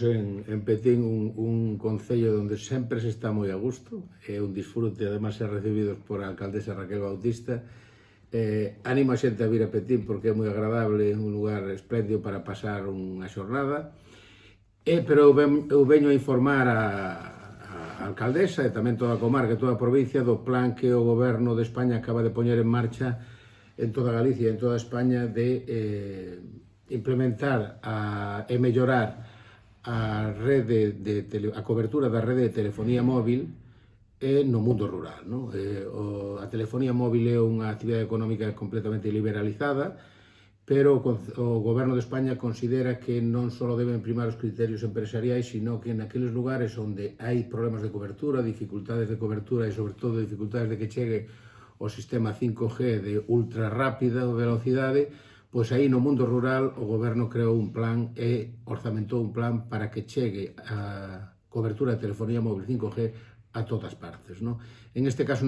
En Petín un concello onde sempre se está moi a gusto, é un disfrute, además, ser recibidos por a alcaldesa Raquel Bautista. Animo a xente a vir a Petín porque é moi agradable, un lugar espléndido para pasar unha xornada. Pero eu veño a informar a alcaldesa e tamén toda a comarca e toda a provincia do plan que o goberno de España acaba de poñer en marcha en toda Galicia e en toda España de implementar e mellorar a cobertura da rede de telefonía móvil no mundo rural. A telefonía móvil é unha actividade económica completamente liberalizada, pero o goberno de España considera que non só deben primar os criterios empresariais, sino que naqueles lugares onde hai problemas de cobertura, dificultades de cobertura e, sobre todo, dificultades de que chegue o sistema 5G de ultra rápida velocidade, pois aí no mundo rural o goberno creou un plan e orzamentou un plan para que chegue a cobertura de telefonía móvil 5G a todas partes. En este caso,